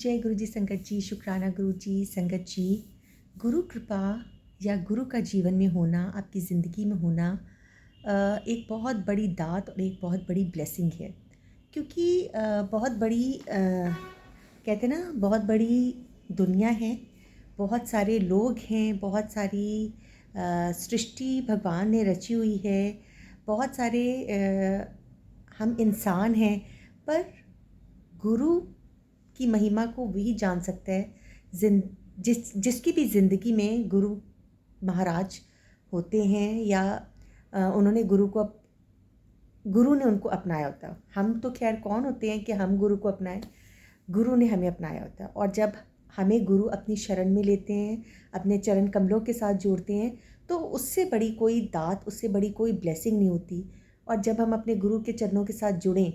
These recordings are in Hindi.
जय गुरु जी संगत जी, शुक्राना गुरु जी संगत जी। गुरु कृपा या गुरु का जीवन में होना, आपकी ज़िंदगी में होना एक बहुत बड़ी दात और एक बहुत बड़ी ब्लेसिंग है। क्योंकि बहुत बड़ी कहते हैं ना, बहुत बड़ी दुनिया है, बहुत सारे लोग हैं, बहुत सारी सृष्टि भगवान ने रची हुई है, बहुत सारे हम इंसान हैं। पर गुरु की महिमा को वही जान सकता है जिसकी भी ज़िंदगी में गुरु महाराज होते हैं या उन्होंने गुरु ने उनको अपनाया होता है। हम तो खैर कौन होते हैं कि हम गुरु को अपनाएं, गुरु ने हमें अपनाया होता है। और जब हमें गुरु अपनी शरण में लेते हैं, अपने चरण कमलों के साथ जोड़ते हैं, तो उससे बड़ी कोई दात, उससे बड़ी कोई ब्लेसिंग नहीं होती। और जब हम अपने गुरु के चरणों के साथ जुड़ें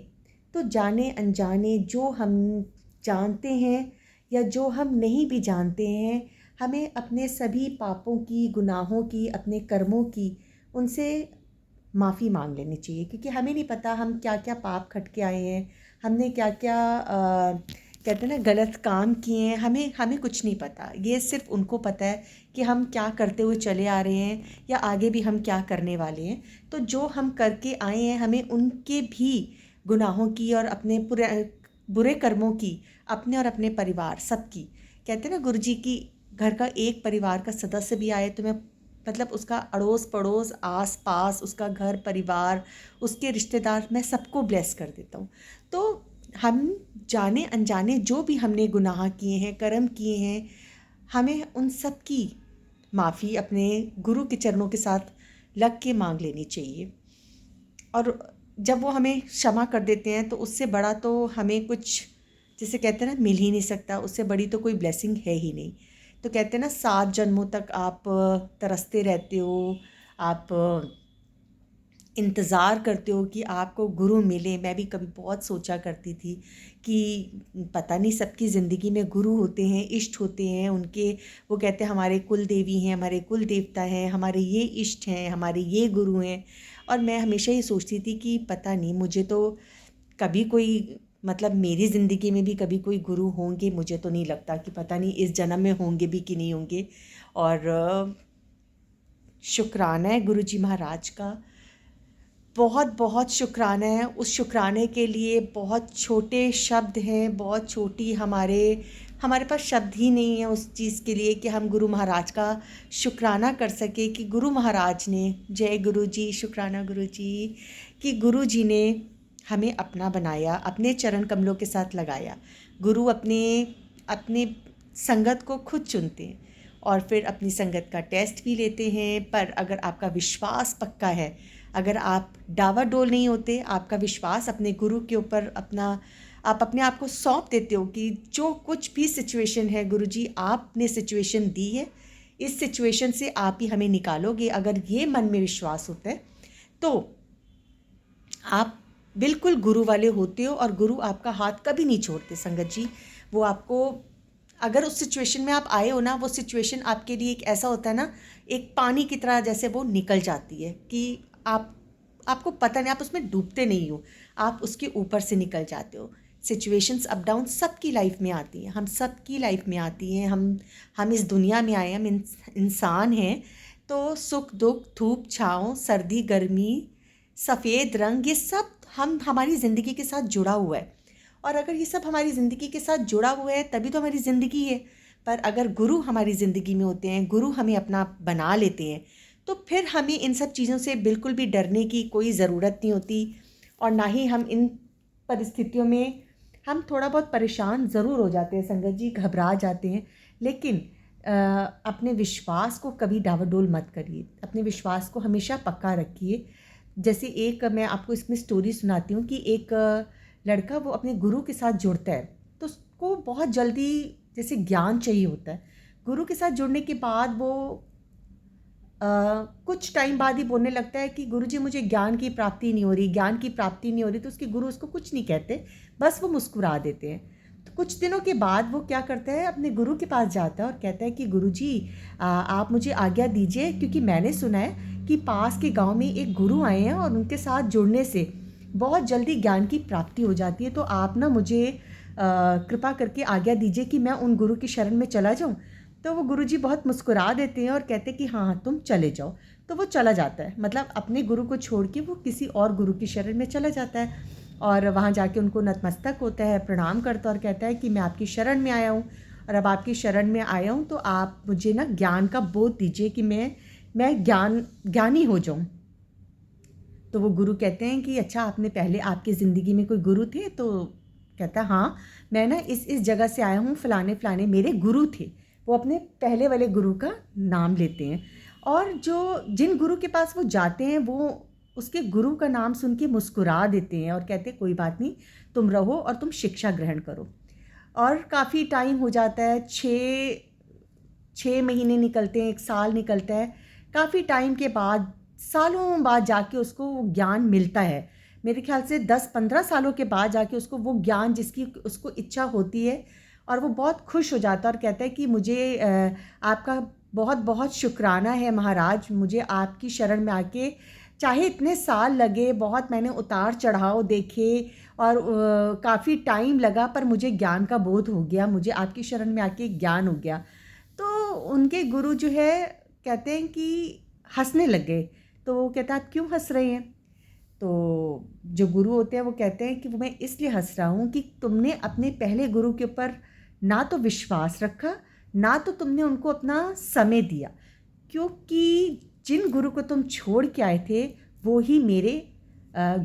तो जाने अनजाने जो हम जानते हैं या जो हम नहीं भी जानते हैं, हमें अपने सभी पापों की, गुनाहों की, अपने कर्मों की उनसे माफ़ी मांग लेनी चाहिए। क्योंकि हमें नहीं पता हम क्या क्या पाप खट के आए हैं, हमने क्या क्या कहते हैं ना गलत काम किए हैं। हमें कुछ नहीं पता। ये सिर्फ उनको पता है कि हम क्या करते हुए चले आ रहे हैं या आगे भी हम क्या करने वाले हैं। तो जो हम करके आए हैं, हमें उनके भी गुनाहों की और अपने बुरे कर्मों की, अपने और अपने परिवार सबकी, कहते हैं ना गुरु जी की घर का एक परिवार का सदस्य भी आए तो मैं मतलब उसका अड़ोस पड़ोस, आस पास, उसका घर परिवार, उसके रिश्तेदार, मैं सबको ब्लेस कर देता हूँ। तो हम जाने अनजाने जो भी हमने गुनाह किए हैं, कर्म किए हैं, हमें उन सब की माफ़ी अपने गुरु के चरणों के साथ लग के मांग लेनी चाहिए। और जब वो हमें क्षमा कर देते हैं तो उससे बड़ा तो हमें कुछ, जिसे कहते हैं ना, मिल ही नहीं सकता। उससे बड़ी तो कोई ब्लेसिंग है ही नहीं। तो कहते हैं ना, 7 जन्मों तक आप तरसते रहते हो, आप इंतज़ार करते हो कि आपको गुरु मिले। मैं भी कभी बहुत सोचा करती थी कि पता नहीं, सबकी ज़िंदगी में गुरु होते हैं, इष्ट होते हैं उनके। वो कहते हैं हमारे कुल देवी हैं, हमारे कुल देवता हैं, हमारे ये इष्ट हैं, हमारे ये गुरु हैं। और मैं हमेशा ही सोचती थी कि पता नहीं, मुझे तो कभी कोई, मतलब मेरी ज़िंदगी में भी कभी कोई गुरु होंगे, मुझे तो नहीं लगता। कि पता नहीं इस जन्म में होंगे भी कि नहीं होंगे। और शुक्राना है गुरु जी महाराज का, बहुत बहुत शुक्राना है। उस शुक्राने के लिए बहुत छोटे शब्द हैं, बहुत छोटी हमारे पास शब्द ही नहीं है उस चीज़ के लिए कि हम गुरु महाराज का शुक्राना कर सके। कि गुरु महाराज ने, जय गुरु जी, शुक्राना गुरु जी, कि गुरु जी ने हमें अपना बनाया, अपने चरण कमलों के साथ लगाया। गुरु अपने संगत को खुद चुनते हैं और फिर अपनी संगत का टेस्ट भी लेते हैं। पर अगर आपका विश्वास पक्का है, अगर आप डावाडोल नहीं होते, आपका विश्वास अपने गुरु के ऊपर आप अपने आप को सौंप देते हो कि जो कुछ भी सिचुएशन है, गुरु जी आपने सिचुएशन दी है, इस सिचुएशन से आप ही हमें निकालोगे। अगर ये मन में विश्वास होता है तो आप बिल्कुल गुरु वाले होते हो। और गुरु आपका हाथ कभी नहीं छोड़ते संगत जी। वो आपको, अगर उस सिचुएशन में आप आए हो ना, वो सिचुएशन आपके लिए एक ऐसा होता है ना, एक पानी की तरह जैसे वो निकल जाती है कि आपको पता नहीं, आप उसमें डूबते नहीं हो, आप उसके ऊपर से निकल जाते हो। सिचुएशंस अप डाउन सबकी लाइफ में आती हैं, हम सबकी लाइफ में आती हैं। हम इस दुनिया में आए, हम इंसान हैं। तो सुख दुख, धूप छाँव, सर्दी गर्मी, सफ़ेद रंग, ये सब हमारी ज़िंदगी के साथ जुड़ा हुआ है। और अगर ये सब हमारी ज़िंदगी के साथ जुड़ा हुआ है तभी तो हमारी ज़िंदगी है। पर अगर गुरु हमारी ज़िंदगी में होते हैं, गुरु हमें अपना बना लेते हैं, तो फिर हमें इन सब चीज़ों से बिल्कुल भी डरने की कोई ज़रूरत नहीं होती। और ना ही हम इन परिस्थितियों में, हम थोड़ा बहुत परेशान ज़रूर हो जाते हैं संगत जी, घबरा जाते हैं। लेकिन अपने विश्वास को कभी डावाडोल मत करिए, अपने विश्वास को हमेशा पक्का रखिए। जैसे एक मैं आपको इसमें स्टोरी सुनाती हूँ कि एक लड़का, वो अपने गुरु के साथ जुड़ता है तो उसको बहुत जल्दी जैसे ज्ञान चाहिए होता है। गुरु के साथ जुड़ने के बाद वो कुछ टाइम बाद ही बोलने लगता है कि गुरुजी मुझे ज्ञान की प्राप्ति नहीं हो रही, ज्ञान की प्राप्ति नहीं हो रही। तो उसके गुरु उसको कुछ नहीं कहते, बस वो मुस्कुरा देते हैं। तो कुछ दिनों के बाद वो क्या करता है, अपने गुरु के पास जाता है और कहता है कि गुरुजी आप मुझे आज्ञा दीजिए, क्योंकि मैंने सुना है कि पास के गांव में एक गुरु आए हैं और उनके साथ जुड़ने से बहुत जल्दी ज्ञान की प्राप्ति हो जाती है। तो आप ना मुझे कृपा करके आज्ञा दीजिए कि मैं उन गुरु की शरण में चला जाऊँ। तो वो गुरुजी बहुत मुस्कुरा देते हैं और कहते हैं कि हाँ हाँ तुम चले जाओ। तो वो चला जाता है, मतलब अपने गुरु को छोड़ के वो किसी और गुरु की शरण में चला जाता है और वहाँ जाके उनको नतमस्तक होता है, प्रणाम करता है और कहता है कि मैं आपकी शरण में आया हूँ और अब आपकी शरण में आया हूँ तो आप मुझे ना ज्ञान का बोध दीजिए कि मैं ज्ञानी हो जाऊँ। तो वो गुरु कहते हैं कि अच्छा, आपने पहले आपकी ज़िंदगी में कोई गुरु थे? तो कहता है हाँ, मैं ना इस जगह से आया हूँ, फ़लाने फ़लाने मेरे गुरु थे। वो अपने पहले वाले गुरु का नाम लेते हैं और जिन गुरु के पास वो जाते हैं वो उसके गुरु का नाम सुन के मुस्कुरा देते हैं और कहते हैं कोई बात नहीं, तुम रहो और तुम शिक्षा ग्रहण करो। और काफ़ी टाइम हो जाता है, 6 महीने निकलते हैं, 1 साल निकलता है। काफ़ी टाइम के बाद, सालों बाद जाके उसको वो ज्ञान मिलता है। मेरे ख़्याल से 10-15 सालों के बाद जाके उसको वो ज्ञान जिसकी उसको इच्छा होती है और वो बहुत खुश हो जाता है और कहता है कि मुझे आपका बहुत बहुत शुक्राना है महाराज, मुझे आपकी शरण में आके चाहे इतने साल लगे, बहुत मैंने उतार चढ़ाव देखे और काफ़ी टाइम लगा, पर मुझे ज्ञान का बोध हो गया, मुझे आपकी शरण में आके ज्ञान हो गया। तो उनके गुरु जो है कहते हैं कि हंसने लग गए। तो वो कहता है आप क्यों हंस रहे हैं? तो जो गुरु होते हैं वो कहते हैं कि वो मैं इसलिए हंस रहा हूँ कि तुमने अपने पहले गुरु के ऊपर ना तो विश्वास रखा, ना तो तुमने उनको अपना समय दिया, क्योंकि जिन गुरु को तुम छोड़ के आए थे वो ही मेरे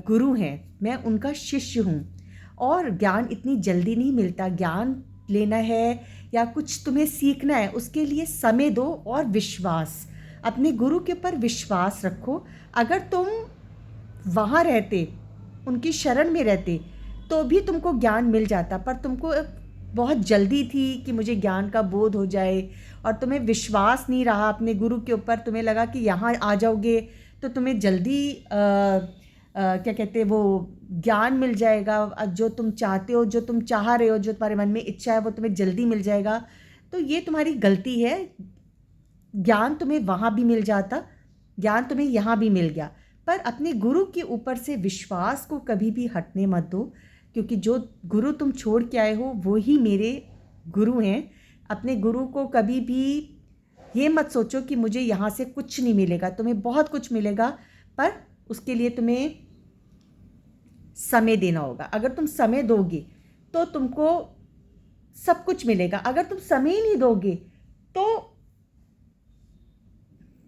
गुरु हैं, मैं उनका शिष्य हूँ। और ज्ञान इतनी जल्दी नहीं मिलता, ज्ञान लेना है या कुछ तुम्हें सीखना है उसके लिए समय दो और विश्वास, अपने गुरु के ऊपर विश्वास रखो। अगर तुम वहाँ रहते, उनकी शरण में रहते, तो भी तुमको ज्ञान मिल जाता, पर तुमको बहुत जल्दी थी कि मुझे ज्ञान का बोध हो जाए और तुम्हें विश्वास नहीं रहा अपने गुरु के ऊपर। तुम्हें लगा कि यहाँ आ जाओगे तो तुम्हें जल्दी क्या कहते हैं वो ज्ञान मिल जाएगा, जो तुम चाहते हो, जो तुम चाह रहे हो, जो तुम्हारे मन में इच्छा है वो तुम्हें जल्दी मिल जाएगा। तो ये तुम्हारी गलती है। ज्ञान तुम्हें वहाँ भी मिल जाता, ज्ञान तुम्हें यहाँ भी मिल गया, पर अपने गुरु के ऊपर से विश्वास को कभी भी हटने मत दो, क्योंकि जो गुरु तुम छोड़ के आए हो वो ही मेरे गुरु हैं। अपने गुरु को कभी भी ये मत सोचो कि मुझे यहाँ से कुछ नहीं मिलेगा, तुम्हें बहुत कुछ मिलेगा, पर उसके लिए तुम्हें समय देना होगा। अगर तुम समय दोगे तो तुमको सब कुछ मिलेगा, अगर तुम समय ही नहीं दोगे तो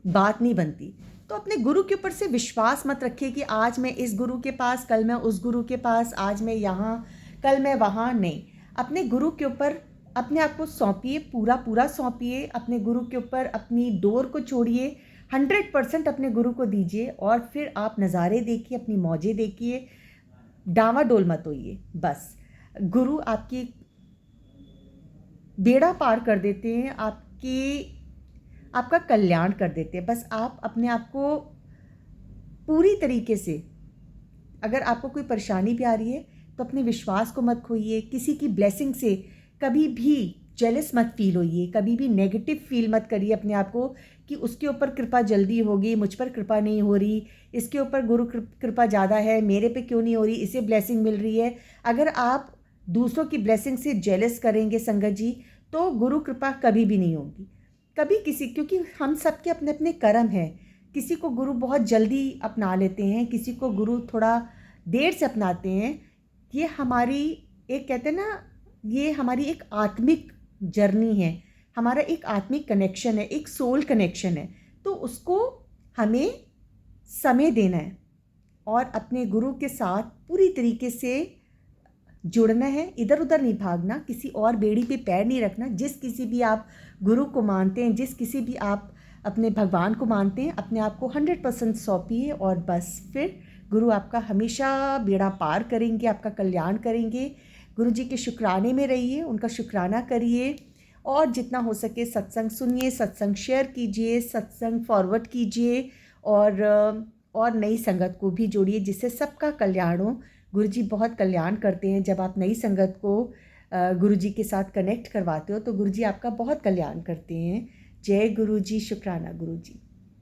बात नहीं बनती। तो अपने गुरु के ऊपर से विश्वास मत रखिए कि आज मैं इस गुरु के पास, कल मैं उस गुरु के पास, आज मैं यहाँ, कल मैं वहाँ। नहीं, अपने गुरु के ऊपर अपने आप को सौंपिए, पूरा पूरा सौंपिए अपने गुरु के ऊपर, अपनी डोर को छोड़िए, 100% अपने गुरु को दीजिए और फिर आप नज़ारे देखिए, अपनी मौजें देखिए, डामाडोल मत होइए। बस गुरु आपकी बेड़ा पार कर देते हैं, आपका कल्याण कर देते हैं। बस आप अपने आप को पूरी तरीके से, अगर आपको कोई परेशानी भी आ रही है तो अपने विश्वास को मत खोइए, किसी की ब्लेसिंग से कभी भी जेलस मत फील होइए, कभी भी नेगेटिव फील मत करिए अपने आप को कि उसके ऊपर कृपा जल्दी होगी, मुझ पर कृपा नहीं हो रही, इसके ऊपर गुरु कृपा ज़्यादा है, मेरे पे क्यों नहीं हो रही, इसे ब्लेसिंग मिल रही है। अगर आप दूसरों की ब्लेसिंग से जेलस करेंगे संगत जी, तो गुरु कृपा कभी भी नहीं होगी, कभी किसी, क्योंकि हम सबके अपने अपने कर्म हैं। किसी को गुरु बहुत जल्दी अपना लेते हैं, किसी को गुरु थोड़ा देर से अपनाते हैं। ये हमारी एक, कहते हैं ना, ये हमारी एक आत्मिक जर्नी है, हमारा एक आत्मिक कनेक्शन है, एक सोल कनेक्शन है। तो उसको हमें समय देना है और अपने गुरु के साथ पूरी तरीके से जुड़ना है, इधर उधर नहीं भागना, किसी और बेड़ी पे पैर नहीं रखना। जिस किसी भी आप गुरु को मानते हैं, जिस किसी भी आप अपने भगवान को मानते हैं, अपने आप को 100% सौंपिए और बस फिर गुरु आपका हमेशा बेड़ा पार करेंगे, आपका कल्याण करेंगे। गुरु जी के शुक्राने में रहिए, उनका शुक्राना करिए और जितना हो सके सत्संग सुनिए, सत्संग शेयर कीजिए, सत्संग फॉरवर्ड कीजिए और नई संगत को भी जोड़िए जिससे सबका कल्याण हो। गुरु जी बहुत कल्याण करते हैं। जब आप नई संगत को गुरु जी के साथ कनेक्ट करवाते हो तो गुरु जी आपका बहुत कल्याण करते हैं। जय गुरु जी, शुक्राना गुरु जी।